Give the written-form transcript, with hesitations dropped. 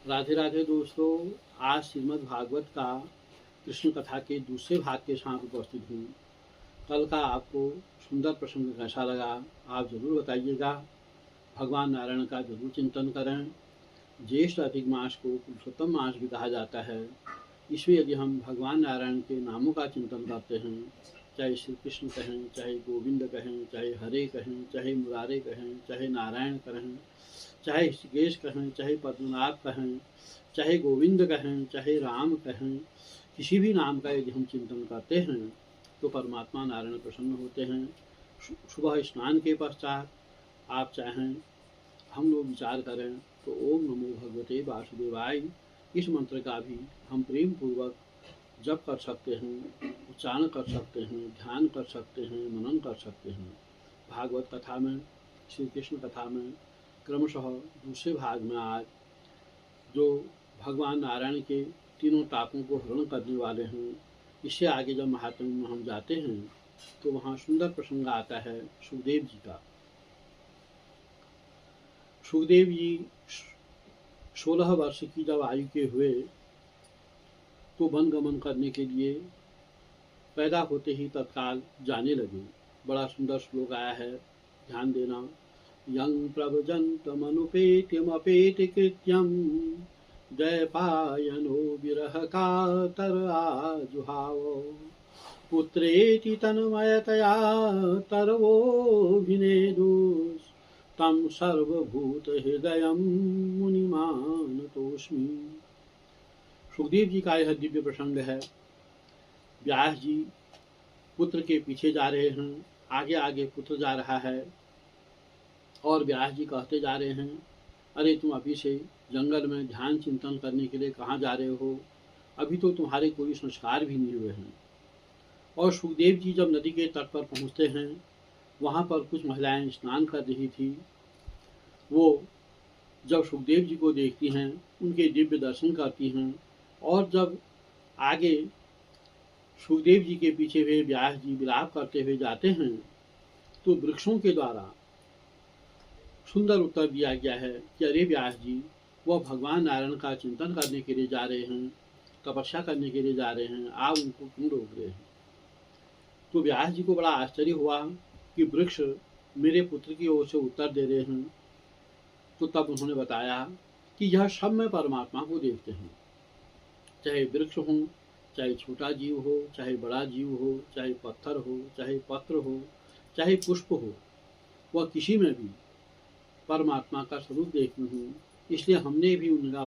राधे राधे दोस्तों। आज श्रीमद् भागवत का कृष्ण कथा के दूसरे भाग के साथ उपस्थित हूँ। कल का आपको सुंदर प्रसंग कैसा लगा आप ज़रूर बताइएगा। भगवान नारायण का जरूर चिंतन करें। ज्येष्ठ अधिक मास को पुरुषोत्तम मास भी कहा जाता है। इसमें यदि हम भगवान नारायण के नामों का चिंतन करते हैं, चाहे श्री कृष्ण कहें, चाहे गोविंद कहें, चाहे हरे कहें, चाहे मुरारे कहें, चाहे नारायण कहें, चाहे ऋषिकेश कहें, चाहे पद्मनाभ कहें, चाहे गोविंद कहें, चाहे राम कहें, किसी भी नाम का यदि हम चिंतन करते हैं तो परमात्मा नारायण प्रसन्न होते हैं। सुबह स्नान के पश्चात आप चाहें हम लोग विचार करें तो ओम नमो भगवते वासुदेवाय इस मंत्र का भी हम प्रेम पूर्वक जप कर सकते हैं, उच्चारण कर सकते हैं, ध्यान कर सकते हैं, मनन कर सकते हैं। भागवत कथा में, श्री कृष्ण कथा में क्रमशः दूसरे भाग में आज जो भगवान नारायण के तीनों टापों को हरण करने वाले हैं, इससे आगे जब महात्म्य में हम जाते हैं तो वहाँ सुंदर प्रसंग आता है सुखदेव जी का। सुखदेव जी 16 वर्ष की जब आयु के हुए तो वन गमन करने के लिए पैदा होते ही तत्काल जाने लगे। बड़ा सुंदर श्लोक आया है, ध्यान देना। यं प्रव्रजन्तमनुपेत्यमपेति कृत्यं द्वैपायनो विरह कातर आजुहाव पुत्रेति तन्मयतया तरवोऽभिनेदुस् तं सर्वभूतहृदयं मुनिमानतोऽस्मि। सुखदेव जी का यह दिव्य प्रसंग है। व्यास जी पुत्र के पीछे जा रहे हैं, आगे आगे पुत्र जा रहा है और व्यास जी कहते जा रहे हैं, अरे तुम अभी से जंगल में ध्यान चिंतन करने के लिए कहाँ जा रहे हो, अभी तो तुम्हारे कोई संस्कार भी नहीं हुए हैं। और सुखदेव जी जब नदी के तट पर पहुँचते हैं, वहाँ पर कुछ महिलाएं स्नान कर रही थी। वो जब सुखदेव जी को देखती हैं, उनके दिव्य दर्शन करती हैं और जब आगे सुखदेव जी के पीछे हुए व्यास जी विलाप करते हुए जाते हैं तो वृक्षों के द्वारा सुंदर उत्तर दिया गया है कि अरे व्यास जी, वह भगवान नारायण का चिंतन करने के लिए जा रहे हैं, तपस्या करने के लिए जा रहे हैं, आप उनको क्यों रोक रहे हैं। तो व्यास जी को बड़ा आश्चर्य हुआ कि वृक्ष मेरे पुत्र की ओर से उत्तर दे रहे हैं। तो तब उन्होंने बताया कि यह सब में परमात्मा को देखते हैं, चाहे वृक्ष हो, चाहे छोटा जीव हो, चाहे बड़ा जीव हो, चाहे पत्थर हो, चाहे पत्र हो, चाहे पुष्प हो, वह किसी में भी परमात्मा का स्वरूप देखते हूँ। इसलिए हमने भी उनका